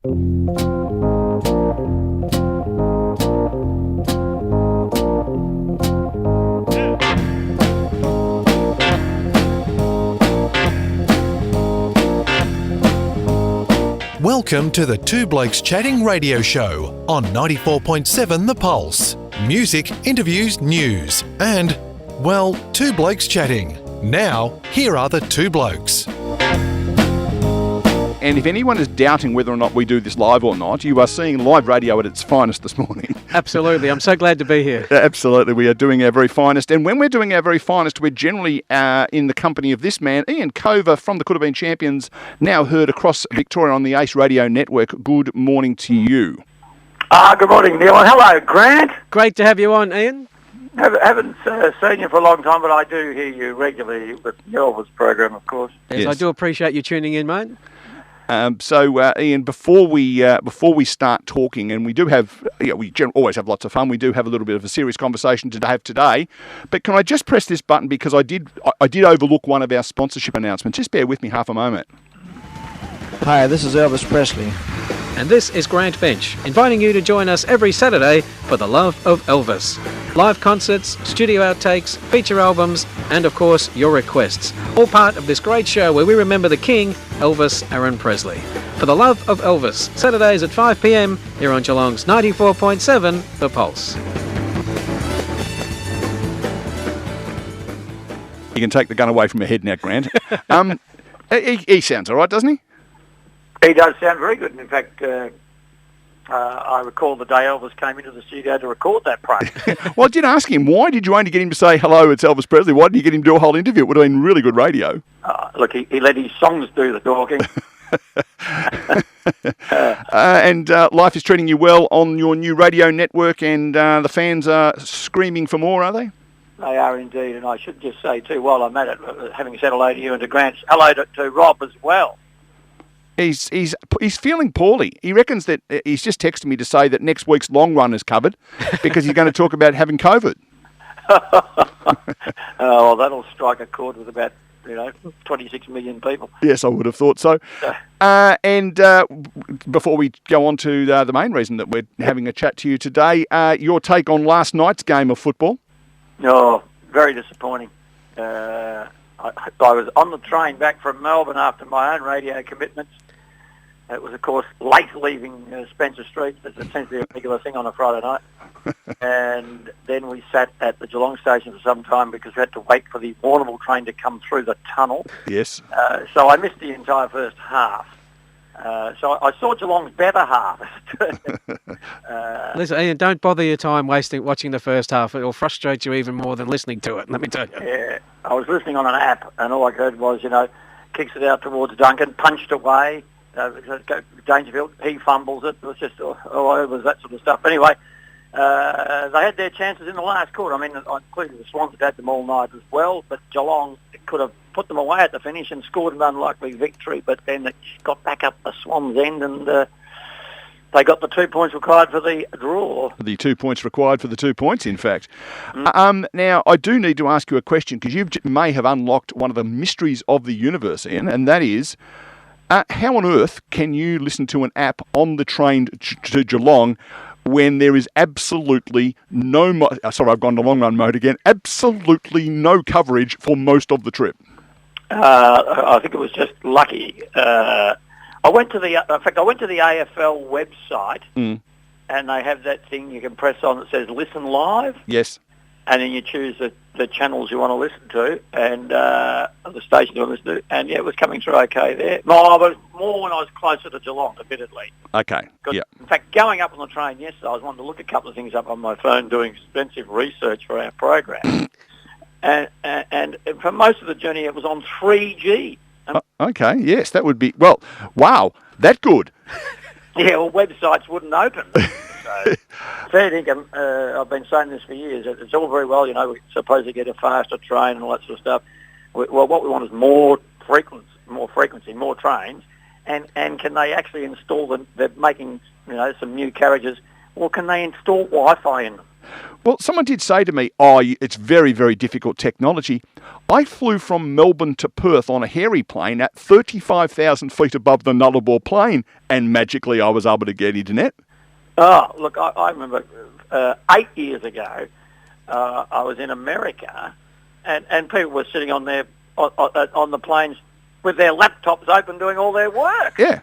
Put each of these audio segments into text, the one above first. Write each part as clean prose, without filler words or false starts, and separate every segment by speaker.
Speaker 1: Welcome to the Two Blokes Chatting radio show on 94.7 The Pulse. Music, interviews, news, and, well, Two Blokes Chatting. Now, here are the two blokes.
Speaker 2: And if anyone is doubting whether or not we do this live or not, you are seeing live radio at its finest this morning.
Speaker 3: Absolutely. I'm so glad to be here.
Speaker 2: Absolutely. We are doing our very finest. And when we're doing our very finest, we're generally in the company of this man, Ian Cover from the Coodabeen Champions, now heard across Victoria on the Ace Radio Network. Good morning to you.
Speaker 4: Good morning, Neil. And hello, Grant.
Speaker 3: Great to have you on, Ian.
Speaker 4: Haven't seen you for a long time, but I do hear you regularly with Elvis' program, of course.
Speaker 3: Yes, I do appreciate you tuning in, mate.
Speaker 2: So, Ian, before we start talking, and we do have, we always have lots of fun. We do have a little bit of a serious conversation to have today. But can I just press this button because I did overlook one of our sponsorship announcements. Just bear with me half a moment.
Speaker 5: Hi, this is Elvis Presley.
Speaker 3: And this is Grant Bench, inviting you to join us every Saturday for the love of Elvis. Live concerts, studio outtakes, feature albums, and of course, your requests. All part of this great show where we remember the King, Elvis Aaron Presley. For the love of Elvis, Saturdays at 5 p.m. here on Geelong's 94.7 The Pulse.
Speaker 2: You can take the gun away from your head now, Grant. He sounds all right, doesn't he?
Speaker 4: He does sound very good. And in fact, I recall the day Elvis came into the studio to record that program.
Speaker 2: Well, I did ask him, why did you only get him to say, hello, it's Elvis Presley? Why didn't you get him to do a whole interview? It would have been really good radio.
Speaker 4: Look, he let his songs do the talking.
Speaker 2: And life is treating you well on your new radio network, and the fans are screaming for more, are they?
Speaker 4: They are indeed. And I should just say, too, while I'm at it, having said hello to you and to Grant, hello to Rob as well.
Speaker 2: He's feeling poorly. He reckons that he's just texted me to say that next week's long run is covered because he's going to talk about having COVID.
Speaker 4: Well, that'll strike a chord with about 26 million people.
Speaker 2: Yes, I would have thought so. And before we go on to the main reason that we're having a chat to you today, your take on last night's game of football?
Speaker 4: Oh, very disappointing. I was on the train back from Melbourne after my own radio commitments. It was, of course, late leaving Spencer Street. It's essentially a regular thing on a Friday night. And then we sat at the Geelong station for some time because we had to wait for the Warrnambool train to come through the tunnel.
Speaker 2: Yes.
Speaker 4: So I missed the entire first half. So I saw Geelong's better half.
Speaker 3: Listen, Ian, don't bother your time watching the first half. It'll frustrate you even more than listening to it, let me tell you.
Speaker 4: Yeah, I was listening on an app, and all I heard was, kicks it out towards Duncan, punched away, Dangerfield, he fumbles it. It was just, it was that sort of stuff. But anyway, they had their chances in the last quarter. I mean, clearly the Swans had had them all night as well, but Geelong could have put them away at the finish and scored an unlikely victory, but then it got back up the Swans' end and they got the 2 points required for the draw.
Speaker 2: The 2 points required for the 2 points, in fact. Now, I do need to ask you a question because you may have unlocked one of the mysteries of the universe, Ian, and that is, how on earth can you listen to an app on the train to Geelong when there is absolutely no... sorry, I've gone to long run mode again. Absolutely no coverage for most of the trip.
Speaker 4: I think it was just lucky. I went to the AFL website, and they have that thing you can press on that says "Listen Live."
Speaker 2: Yes. And
Speaker 4: then you choose the channels you want to listen to and the station you want to listen to. And, yeah, it was coming through okay there. No, I was more when I was closer to Geelong, admittedly.
Speaker 2: Okay, yeah.
Speaker 4: In fact, going up on the train yesterday, I was wanting to look a couple of things up on my phone, doing extensive research for our program. and for most of the journey, it was on 3G.
Speaker 2: Okay, yes, that would be... Well, wow, that good.
Speaker 4: Yeah, well, websites wouldn't open. So, fair dinkum, I've been saying this for years. It's all very well, we're supposed to get a faster train and all that sort of stuff. Well, what we want is more frequency, more trains. And can they actually install them? They're making, some new carriages. Well, can they install Wi-Fi in them?
Speaker 2: Well, someone did say to me, it's very, very difficult technology. I flew from Melbourne to Perth on a hairy plane at 35,000 feet above the Nullarbor Plain, and magically I was able to get internet.
Speaker 4: Oh, look, I remember 8 years ago, I was in America, and people were sitting on the planes with their laptops open doing all their work.
Speaker 2: Yeah,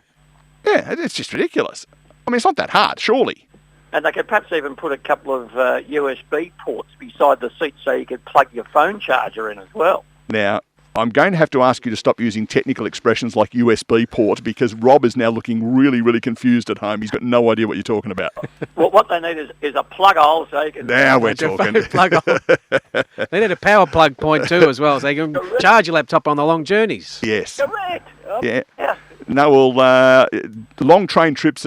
Speaker 2: it's just ridiculous. I mean, it's not that hard, surely.
Speaker 4: And they could perhaps even put a couple of USB ports beside the seat so you could plug your phone charger in as well.
Speaker 2: Now, I'm going to have to ask you to stop using technical expressions like USB port, because Rob is now looking really, really confused at home. He's got no idea what you're talking about.
Speaker 4: Well, what they need is a plug hole so you can...
Speaker 2: Now we're talking.
Speaker 3: Plug hole. They need a power plug point too as well, so you can charge your laptop on the long journeys.
Speaker 2: Yes.
Speaker 4: Correct.
Speaker 2: Yeah. No, well, long train trips,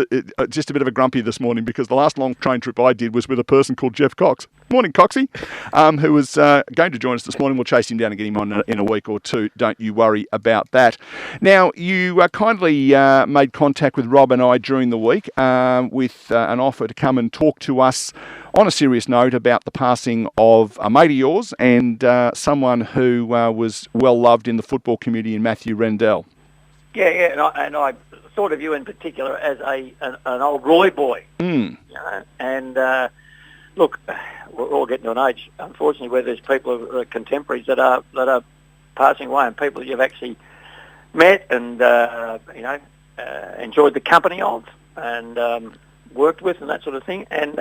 Speaker 2: just a bit of a grumpy this morning, because the last long train trip I did was with a person called Jeff Cox. Morning, Coxie, who was going to join us this morning. We'll chase him down and get him on in a week or two. Don't you worry about that. Now, you kindly made contact with Rob and I during the week with an offer to come and talk to us on a serious note about the passing of a mate of yours and someone who was well loved in the football community in Matthew Rendell.
Speaker 4: Yeah, and I thought of you in particular as an old Roy boy.
Speaker 2: Mm.
Speaker 4: You know? And look, we're all getting to an age, unfortunately, where there's people contemporaries that are passing away, and people that you've actually met and enjoyed the company of and worked with and that sort of thing. And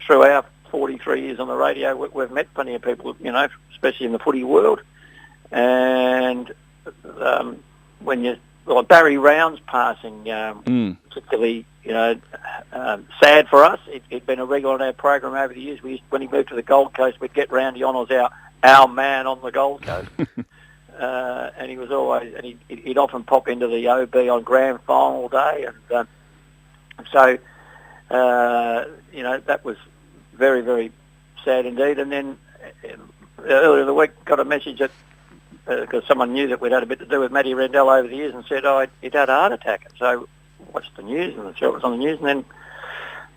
Speaker 4: through our 43 years on the radio, we've met plenty of people, especially in the footy world, and Barry Round's passing, particularly, sad for us. He'd been a regular on our program over the years. When he moved to the Gold Coast, we'd get Roundy on as our man on the Gold Coast. And he was always, and he'd often pop into the OB on grand final day. And so, that was very, very sad indeed. And then earlier in the week, got a message that, because someone knew that we'd had a bit to do with Matty Rendell over the years, and said, he'd had a heart attack. And so watched the news, and I saw it was on the news, and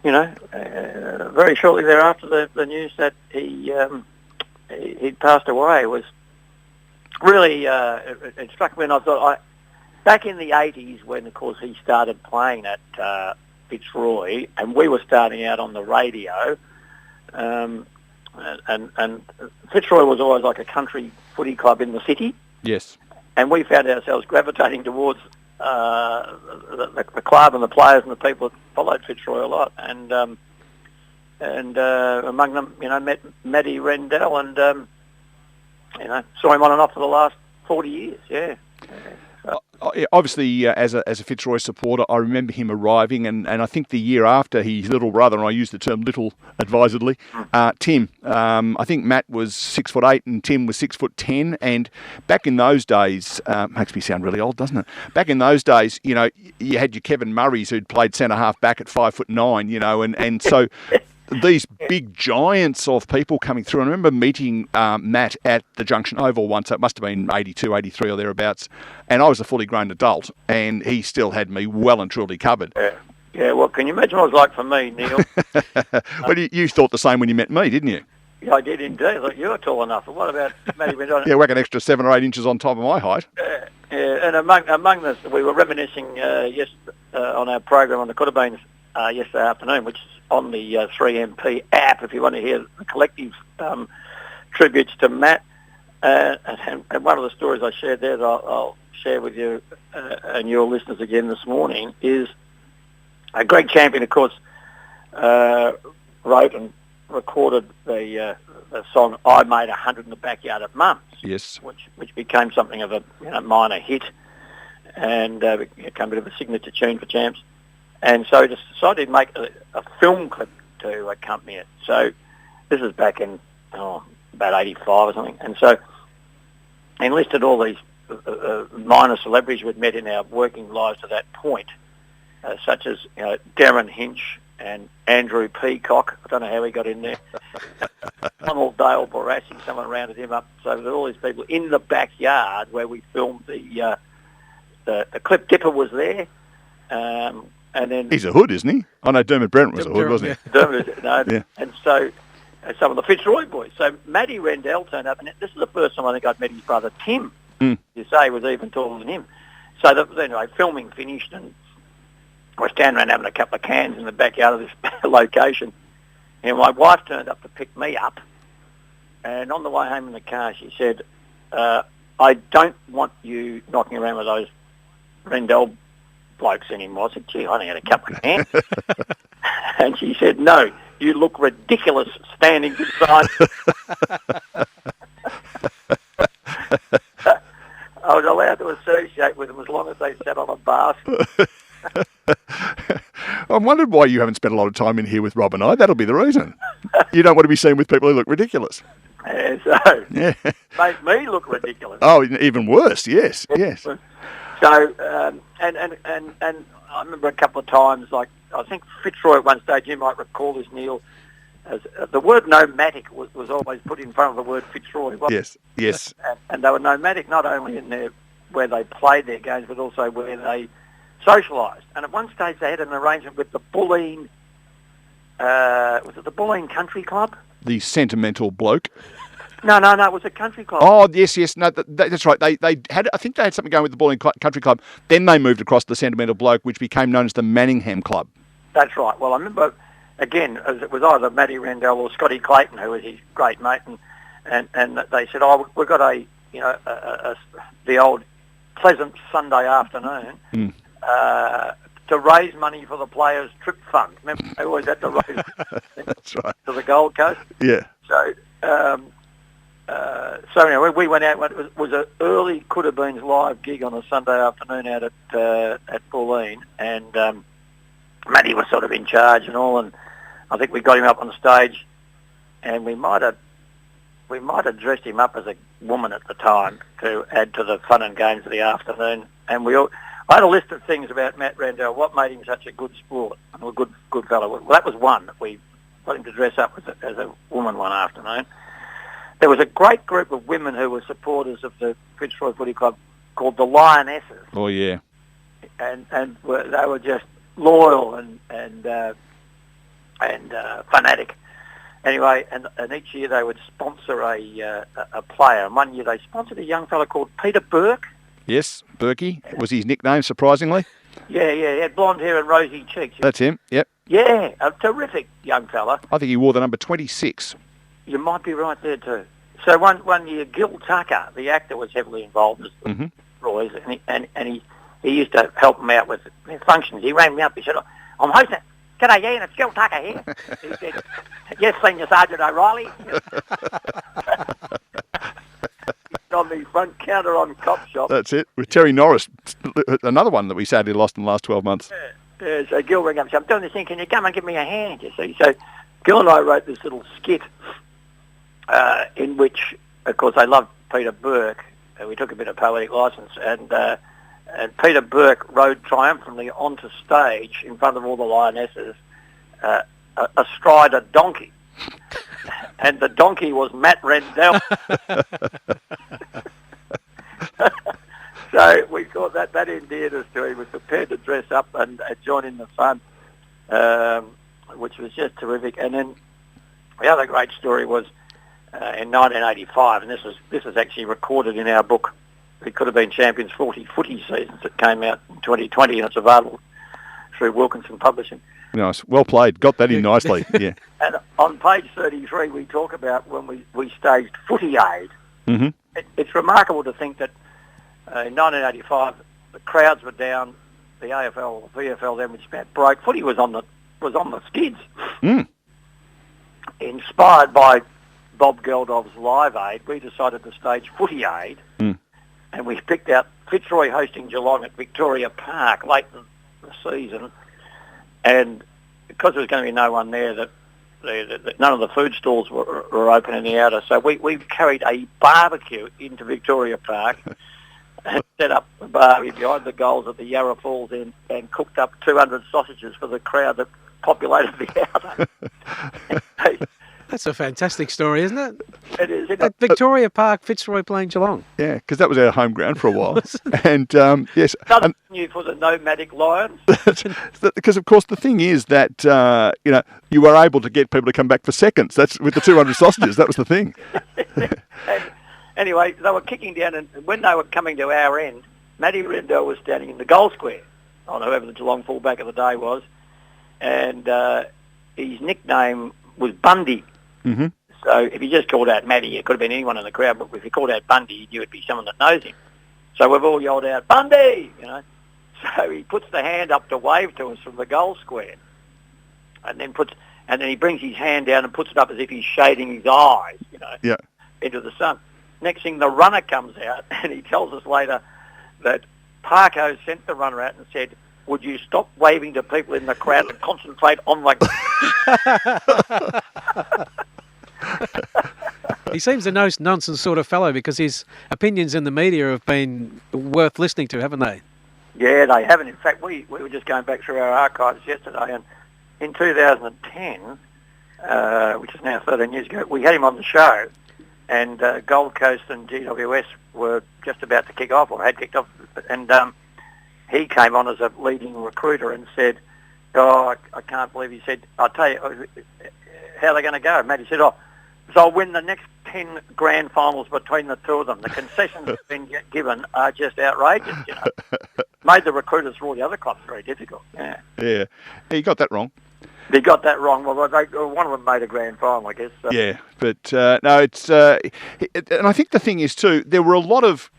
Speaker 4: then, very shortly thereafter, the news that he'd passed away was really, it struck me, and I thought, back in the 80s, when, of course, he started playing at Fitzroy, and we were starting out on the radio, and Fitzroy was always like a country footy club in the city.
Speaker 2: Yes. And
Speaker 4: we found ourselves gravitating towards the club and the players and the people that followed Fitzroy a lot. And among them, met Matty Rendell and, saw him on and off for the last 40 years, yeah.
Speaker 2: Obviously, as a Fitzroy supporter, I remember him arriving, and I think the year after, his little brother, and I use the term little advisedly, Tim. I think Matt was 6'8" and Tim was 6'10", and back in those days, makes me sound really old, doesn't it? Back in those days, you had your Kevin Murrays who'd played centre half back at 5'9", and so. These big giants of people coming through. I remember meeting Matt at the Junction Oval once. It must have been 82, 83 or thereabouts. And I was a fully grown adult, and he still had me well and truly covered.
Speaker 4: Yeah, well, can you imagine what it was like for me, Neil?
Speaker 2: Well, you thought the same when you met me, didn't you?
Speaker 4: Yeah, I did indeed. Look, you were tall enough. But what about Matty Rendell?
Speaker 2: Yeah, whack an extra 7 or 8 inches on top of my height.
Speaker 4: And among this, we were reminiscing on our program on the Coodabeen yesterday afternoon, which is on the 3MP app, if you want to hear the collective tributes to Matt. And one of the stories I shared there that I'll share with you and your listeners again this morning is Greg Champion, of course, wrote and recorded the song "I Made 100 in the Backyard at Mum's,"
Speaker 2: yes,
Speaker 4: which became something of a minor hit and became a bit of a signature tune for Champs. And so just decided to make a film clip to accompany it. So this is back in about 85 or something. And so enlisted all these minor celebrities we'd met in our working lives to that point, such as Darren Hinch and Andrew Peacock. I don't know how he got in there. Donald Dale Barassi, someone rounded him up. So there were all these people in the backyard where we filmed the clip. Dipper was there. And then
Speaker 2: He's a hood, isn't he? I know Dermot Brent was a hood, wasn't he?
Speaker 4: Yeah. And so some of the Fitzroy boys. So Matty Rendell turned up, and this is the first time I think I'd met his brother Tim. You say was even taller than him. So anyway, filming finished, and I was standing around having a couple of cans in the backyard of this location. And my wife turned up to pick me up, and on the way home in the car, she said, "I don't want you knocking around with those Rendell blokes anymore." I said, "Gee, I only had a couple of cans." And she said, "No, you look ridiculous standing beside." I was allowed to associate with them as long as they sat on a basket.
Speaker 2: I wondered why you haven't spent a lot of time in here with Rob and I. That'll be the reason. You don't want to be seen with people who look ridiculous.
Speaker 4: And so, make me look ridiculous.
Speaker 2: Oh, even worse, yes.
Speaker 4: So, and I remember a couple of times, like, I think Fitzroy at one stage, you might recall this, Neil, as the word nomadic was always put in front of the word Fitzroy.
Speaker 2: Yes.
Speaker 4: And they were nomadic not only in where they played their games, but also where they socialised. And at one stage they had an arrangement with the Bulleen, was it the Bulleen Country Club?
Speaker 2: The sentimental bloke.
Speaker 4: No, it was a country club.
Speaker 2: Oh, yes. No, that's right. They had, I think they had something going with the Bulleen Country Club. Then they moved across to the sentimental bloke, which became known as the Manningham Club. That's
Speaker 4: right. Well, I remember, again, as it was either Matty Rendell or Scotty Clayton, who was his great mate, and they said, we've got the old pleasant Sunday afternoon to raise money for the players' trip fund. Remember, they always had to raise
Speaker 2: That's right.
Speaker 4: to the Gold Coast.
Speaker 2: Yeah.
Speaker 4: So, anyway, we went out. It was an early Coodabeen's live gig on a Sunday afternoon out at Bulleen, and Matty was sort of in charge and all, and I think we got him up on stage, and we might have dressed him up as a woman at the time to add to the fun and games of the afternoon. And I had a list of things about Matt Rendell, what made him such a good sport and a good fellow. Well, that was one, that we got him to dress up as a woman one afternoon. There was a great group of women who were supporters of the Fitzroy Footy Club called the Lionesses.
Speaker 2: Oh, yeah.
Speaker 4: And they were just loyal and fanatic. Anyway, and each year they would sponsor a player. And one year they sponsored a young fella called Peter Burke.
Speaker 2: Yes, Berkey was his nickname, surprisingly.
Speaker 4: Yeah, he had blonde hair and rosy cheeks.
Speaker 2: That's him, yep.
Speaker 4: Yeah, a terrific young fella.
Speaker 2: I think he wore the number 26.
Speaker 4: You might be right there too. So one year, Gil Tucker, the actor, was heavily involved as the Roy's, and he used to help them out with their functions. He rang me up. He said, "I'm hosting. G'day, Ian. It's Gil Tucker here." He said, "Yes, Senior Sergeant O'Reilly." On the front counter on Cop Shop.
Speaker 2: That's it. With Terry Norris, another one that we sadly lost in the last 12 months.
Speaker 4: Yeah, so Gil rang up and said, "I'm doing this thing. Can you come and give me a hand?" You see. So Gil and I wrote this little skit in which, of course, they loved Peter Burke. We took a bit of poetic license, and Peter Burke rode triumphantly onto stage in front of all the Lionesses astride a donkey. And the donkey was Matt Rendell. So we thought that endeared us to him. We were prepared to dress up and join in the fun, which was just terrific. And then the other great story was in 1985, and this was actually recorded in our book, The Coodabeen Champion's 40 Footy Seasons, that came out in 2020, and it's available through Wilkinson Publishing.
Speaker 2: Nice. Well played. Got that in nicely. Yeah.
Speaker 4: And on page 33, we talk about when we staged Footy Aid.
Speaker 2: Mm-hmm.
Speaker 4: It's remarkable to think that in 1985, the crowds were down, the AFL, VFL then was about broke. Footy was on the skids.
Speaker 2: Mm.
Speaker 4: Inspired by Bob Geldof's Live Aid, we decided to stage Footy Aid, and we picked out Fitzroy hosting Geelong at Victoria Park late in the season. And because there was going to be no one there, that none of the food stalls were open in the outer, so we carried a barbecue into Victoria Park and set up a barbecue behind the goals at the Yarra Falls End and cooked up 200 sausages for the crowd that populated the outer.
Speaker 3: That's a fantastic story, isn't it?
Speaker 4: It is.
Speaker 3: At Victoria Park, Fitzroy playing Geelong.
Speaker 2: Yeah, because that was our home ground for a while. And yes,
Speaker 4: Another new for the nomadic lions.
Speaker 2: because of course the thing is that you were able to get people to come back for seconds. That's with the 200 sausages. That was the thing.
Speaker 4: And anyway, they were kicking down, and when they were coming to our end, Matty Rendell was standing in the goal square. I don't know whoever the Geelong fullback of the day was, and his nickname was Bundy.
Speaker 2: Mm-hmm.
Speaker 4: So if you just called out Matty, it could have been anyone in the crowd, but if you called out Bundy, you knew it'd be someone that knows him. So we've all yelled out, Bundy! So he puts the hand up to wave to us from the goal square, and then he brings his hand down and puts it up as if he's shading his eyes, into the sun. Next thing, the runner comes out, and he tells us later that Parko sent the runner out and said, would you stop waving to people in the crowd and concentrate on the...
Speaker 3: He seems a no-nonsense sort of fellow because his opinions in the media have been worth listening to, haven't they?
Speaker 4: Yeah, they haven't. In fact, we were just going back through our archives yesterday, and in 2010, which is now 13 years ago, we had him on the show, and Gold Coast and GWS were just about to kick off, or had kicked off, and he came on as a leading recruiter and said, I can't believe, he said, I'll tell you, how are they going to go? Matty said, so I'll win the next 10 grand finals between the two of them. The concessions that have been given are just outrageous, Made the recruiters for all the other clubs very difficult.
Speaker 2: Yeah. He got that wrong.
Speaker 4: They got that wrong. Well, one of them made a grand final, I guess. So.
Speaker 2: Yeah, but no, it's... and I think the thing is, too, there were a lot of...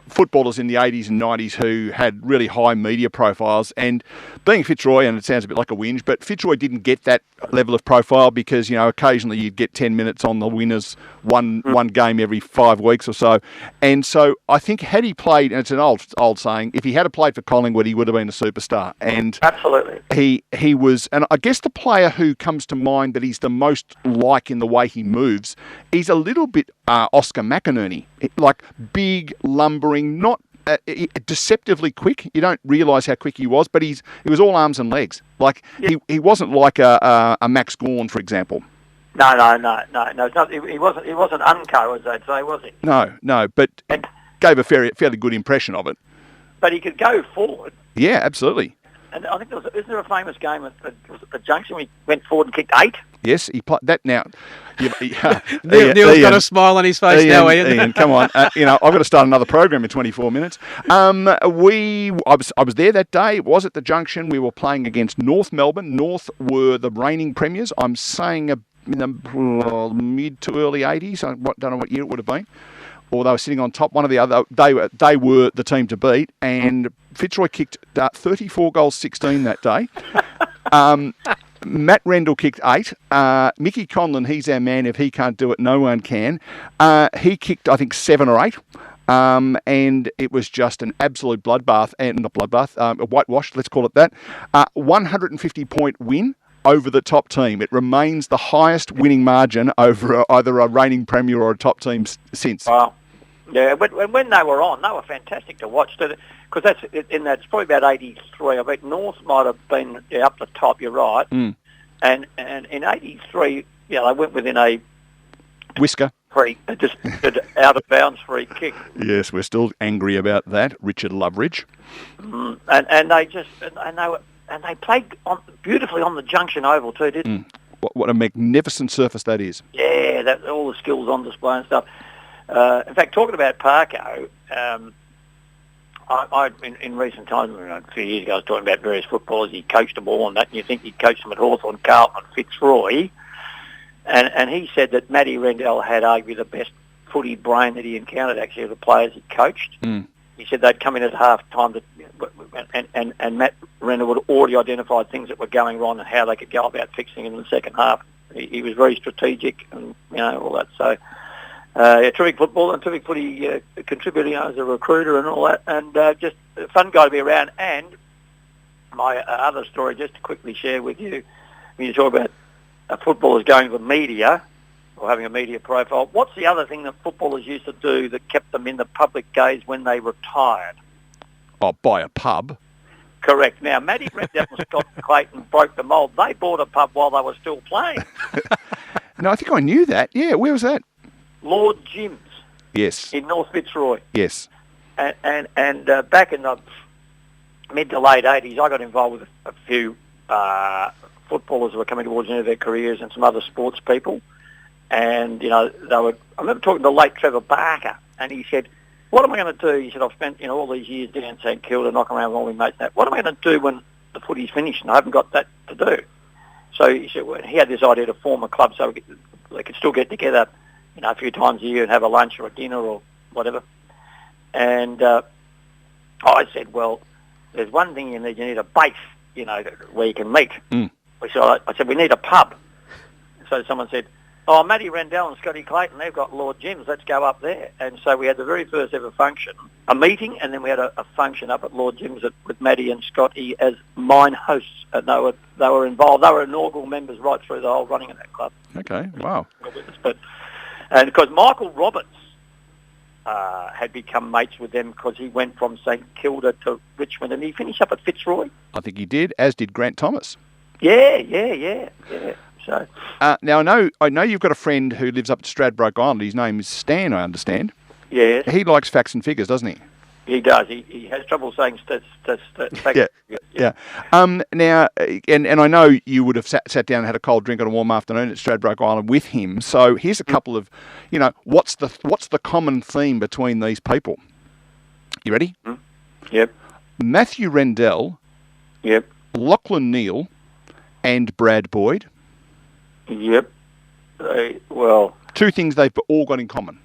Speaker 2: footballers in the 80s and 90s who had really high media profiles, and being Fitzroy, and it sounds a bit like a whinge, but Fitzroy didn't get that level of profile because, occasionally you'd get 10 minutes on the winners one game every 5 weeks or so. And so I think had he played, and it's an old saying, if he had played for Collingwood, he would have been a superstar. And
Speaker 4: absolutely.
Speaker 2: He was, and I guess the player who comes to mind that he's the most like in the way he moves, he's a little bit Oscar McInerney, like big, lumbering, not deceptively quick. You don't realise how quick he was, but he was all arms and legs. Like he wasn't like a Max Gawn, for example.
Speaker 4: No. It's not, he wasn't unco, as they'd say, was he?
Speaker 2: No, but gave a fairly good impression of it.
Speaker 4: But he could go forward.
Speaker 2: Yeah, absolutely.
Speaker 4: And I think isn't there a famous game at the Junction where he went forward and kicked 8?
Speaker 2: Yes, he played that now.
Speaker 3: Neil's got a smile on his face now, Ian.
Speaker 2: Ian, come on. I've got to start another program in 24 minutes. I was there that day. It was at the Junction. We were playing against North Melbourne. North were the reigning premiers. I'm saying in the mid to early 80s. I don't know what year it would have been. Or they were sitting on top, one or the other. They were the team to beat, and Fitzroy kicked 34 goals, 16 that day. Matt Rendell kicked 8. Mickey Conlon, he's our man. If he can't do it, no one can. He kicked, I think, 7 or 8. And it was just an absolute bloodbath, and not bloodbath, a whitewash, let's call it that. 150-point win over the top team. It remains the highest winning margin over either a reigning premier or a top team since.
Speaker 4: Wow. Yeah, when they were on, they were fantastic to watch. Because that's probably about 83. I bet North might have been up the top, you're right.
Speaker 2: Mm.
Speaker 4: And in 83, they went within a...
Speaker 2: Whisker.
Speaker 4: Just out of bounds free kick.
Speaker 2: Yes, we're still angry about that, Richard Loveridge.
Speaker 4: And they played beautifully on the Junction Oval too, didn't they?
Speaker 2: What a magnificent surface that is.
Speaker 4: Yeah, all the skills on display and stuff. In fact, talking about Parko, I in recent times, a few years ago, I was talking about various footballers. He coached them all and that, and you think he coached them at Hawthorn, Carlton, Fitzroy. And he said that Matty Rendell had arguably the best footy brain that he encountered, actually, of the players he coached.
Speaker 2: Mm.
Speaker 4: He said they'd come in at half-time and Matt Rendell would already identified things that were going wrong and how they could go about fixing it in the second half. He was very strategic and, all that. So, terrific football and terrific footy contributing as a recruiter and all that. And just a fun guy to be around. And my other story, just to quickly share with you, when you talk about footballers going to the media or having a media profile, what's the other thing that footballers used to do that kept them in the public gaze when they retired?
Speaker 2: Oh, buy a pub.
Speaker 4: Correct. Now, Matty Rendell and Scott Clayton broke the mould. They bought a pub while they were still playing.
Speaker 2: No, I think I knew that. Yeah, where was that?
Speaker 4: Lord Jim's
Speaker 2: Yes.
Speaker 4: in North Fitzroy.
Speaker 2: Yes.
Speaker 4: And back in the mid to late 80s, I got involved with a few footballers who were coming towards the end of their careers and some other sports people. And, you know, I remember talking to the late Trevor Barker, and he said, what am I going to do? He said, I've spent, all these years down in St Kilda, knocking around with all my mates. And that. What am I going to do when the footy's finished and I haven't got that to do? So he said, well, he had this idea to form a club so they could still get together, a few times a year and have a lunch or a dinner or whatever. And I said, well, there's one thing you need a base, where you can meet.
Speaker 2: Mm.
Speaker 4: I said, we need a pub. So someone said, oh, Matty Rendell and Scotty Clayton, they've got Lord Jim's, let's go up there. And so we had the very first ever function, a meeting, and then we had a function up at Lord Jim's with Matty and Scotty as mine hosts. And they were involved. They were inaugural members right through the whole running of that club.
Speaker 2: Okay, wow.
Speaker 4: And because Michael Roberts had become mates with them because he went from St Kilda to Richmond, and he finished up at Fitzroy.
Speaker 2: I think he did, as did Grant Thomas.
Speaker 4: Yeah. So
Speaker 2: now I know you've got a friend who lives up at Stradbroke Island. His name is Stan, I understand.
Speaker 4: Yes.
Speaker 2: He likes facts and figures, doesn't he?
Speaker 4: He does. He has trouble saying facts.
Speaker 2: Yeah. Now, and I know you would have sat down and had a cold drink on a warm afternoon at Stradbroke Island with him. So here's a couple of, what's the common theme between these people? You ready?
Speaker 4: Mm. Yep.
Speaker 2: Matthew Rendell.
Speaker 4: Yep.
Speaker 2: Lachlan Neal, and Brad Boyd.
Speaker 4: Yep.
Speaker 2: Two things they've all got in common.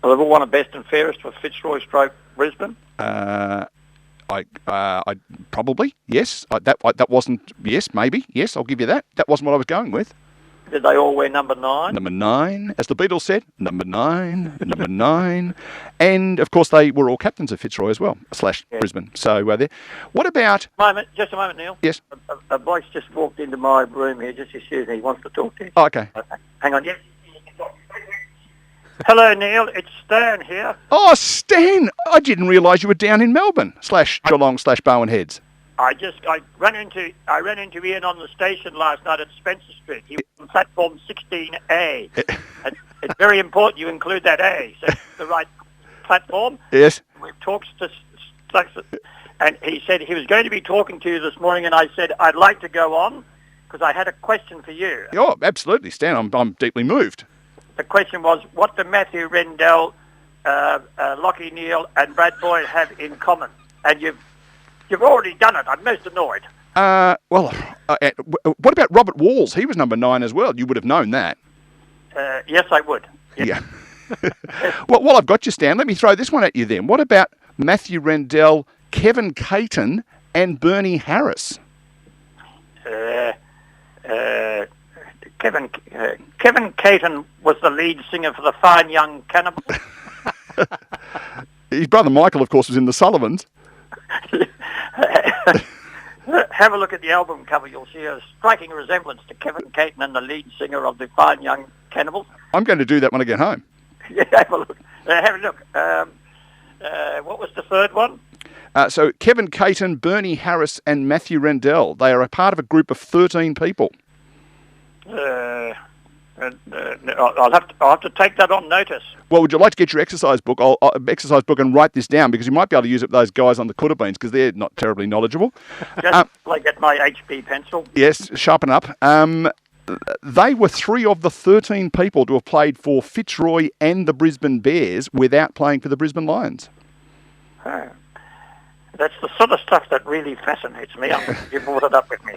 Speaker 4: Well, they've all won a best and fairest for Fitzroy / Brisbane.
Speaker 2: I probably yes. That wasn't yes. Maybe yes. I'll give you that. That wasn't what I was going with.
Speaker 4: Did they all wear number 9?
Speaker 2: Number 9, as the Beatles said, number 9, number 9, and of course they were all captains of Fitzroy as well / Brisbane. So there. What about?
Speaker 4: Just a moment, Neil.
Speaker 2: Yes.
Speaker 4: A bloke's just walked into my room here. Just excuse me. He wants to talk to you.
Speaker 2: Oh, okay.
Speaker 4: Hang on. Yes. Hello, Neil. It's Stan here.
Speaker 2: Oh, Stan! I didn't realise you were down in Melbourne / Geelong / Bowen Heads.
Speaker 4: I ran into Ian on the station last night at Spencer Street. He was on platform 16A. It's very important you include that A, so it's the right platform.
Speaker 2: Yes.
Speaker 4: We've talked to, and he said he was going to be talking to you this morning, and I said I'd like to go on because I had a question for you.
Speaker 2: Oh, absolutely, Stan. I'm deeply moved.
Speaker 4: The question was, what do Matthew Rendell, Lachie Neal, and Brad Boyd have in common? And You've already done it. I'm most annoyed.
Speaker 2: What about Robert Walls? He was number 9 as well. You would have known that.
Speaker 4: Yes, I would.
Speaker 2: Yes. Yeah. Well, while I've got you, Stan, let me throw this one at you then. What about Matthew Rendell, Kevin Caton, and Bernie Harris?
Speaker 4: Kevin Caton was the lead singer for the Fine Young Cannibals.
Speaker 2: His brother Michael, of course, was in the Sullivans.
Speaker 4: Have a look at the album cover. You'll see a striking resemblance to Kevin Caton and the lead singer of the Fine Young Cannibals.
Speaker 2: I'm going to do that when I get home.
Speaker 4: Yeah, have a look. What was the third one?
Speaker 2: So Kevin Caton, Bernie Harris, and Matthew Rendell. They are a part of a group of 13 people.
Speaker 4: I'll have to take that on notice.
Speaker 2: Well, would you like to get your exercise book? I'll and write this down because you might be able to use it with those guys on the Coodabeens because they're not terribly knowledgeable.
Speaker 4: Just like get my HB pencil.
Speaker 2: Yes, sharpen up. They were 3 of the 13 people to have played for Fitzroy and the Brisbane Bears without playing for the Brisbane Lions.
Speaker 4: Oh. That's the sort of stuff that really fascinates me. You brought it up with me.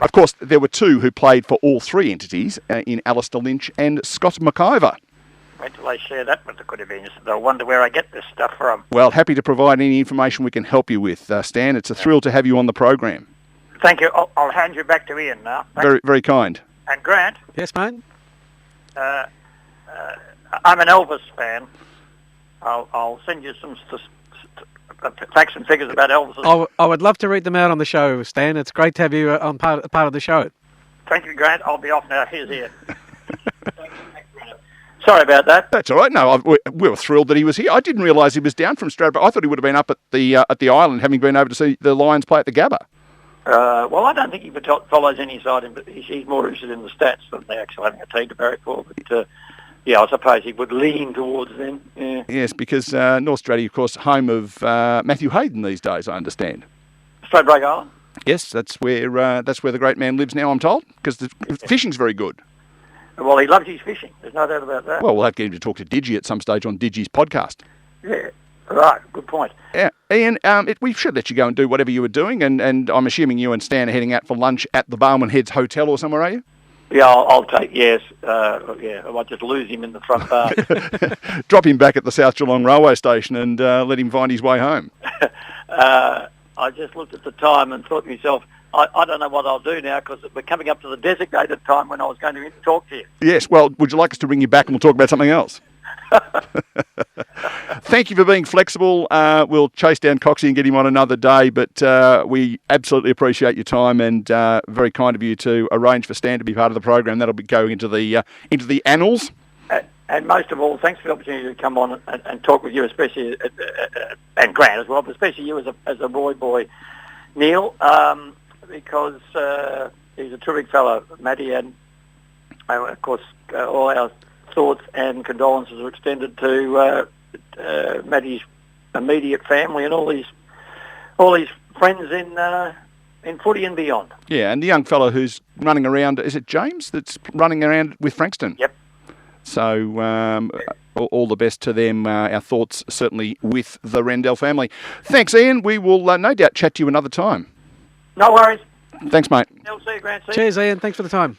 Speaker 2: Of course, there were 2 who played for all 3 entities in Alistair Lynch and Scott McIver.
Speaker 4: Wait till I share that with the Coodabeens. They'll wonder where I get this stuff from.
Speaker 2: Well, happy to provide any information we can help you with, Stan. It's a thrill to have you on the program.
Speaker 4: Thank you. I'll hand you back to Ian now.
Speaker 2: Very, very kind.
Speaker 4: And Grant?
Speaker 3: Yes, mate?
Speaker 4: I'm an Elvis fan. I'll send you some facts and figures about Elvis.
Speaker 3: I would love to read them out on the show, Stan. It's great to have you on part of the show.
Speaker 4: Thank you, Grant. I'll be off now. Here's Ian. Sorry about that.
Speaker 2: That's all right. No, we were thrilled that he was here. I didn't realise he was down from Stradbroke. I thought he would have been up at the island, having been over to see the Lions play at the Gabba.
Speaker 4: Well, I don't think he follows any side, but he's more interested in the stats than they actually having a team to barrack for. But yeah, I suppose he would lean towards them. Yeah.
Speaker 2: Yes, because North Stradbroke, of course, home of Matthew Hayden these days, I understand.
Speaker 4: Stradbroke Island.
Speaker 2: Yes, that's where the great man lives now, I'm told, because the fishing's very good.
Speaker 4: Well, he loves his fishing. There's no doubt about that.
Speaker 2: Well, we'll have to get him to talk to Digi at some stage on Digi's podcast.
Speaker 4: Yeah, right. Good point.
Speaker 2: Yeah, Ian, we should let you go and do whatever you were doing, and I'm assuming you and Stan are heading out for lunch at the Barwon Heads Hotel or somewhere, are you?
Speaker 4: Yeah, I'll take, yes. Yeah, I might just lose him in the front bar.
Speaker 2: Drop him back at the South Geelong railway station and let him find his way home.
Speaker 4: I just looked at the time and thought to myself, I don't know what I'll do now because we're coming up to the designated time when I was going to talk to you.
Speaker 2: Yes, well, would you like us to bring you back and we'll talk about something else? Thank you for being flexible. We'll chase down Coxie and get him on another day, but we absolutely appreciate your time and very kind of you to arrange for Stan to be part of the program. That'll be going into the annals.
Speaker 4: And most of all, thanks for the opportunity to come on and talk with you, especially, and Grant as well, but especially you as a Roy boy, Neil, because he's a terrific fellow, Matty, and of course all our thoughts and condolences are extended to Matty's immediate family and all his friends in footy and beyond.
Speaker 2: Yeah, and the young fellow who's running around, is it James that's running around with Frankston?
Speaker 4: Yep.
Speaker 2: So all the best to them. Our thoughts certainly with the Rendell family. Thanks, Ian. We will no doubt chat to you another time.
Speaker 4: No worries.
Speaker 2: Thanks, mate.
Speaker 4: See you, Grant. See you.
Speaker 3: Cheers, Ian. Thanks for the time.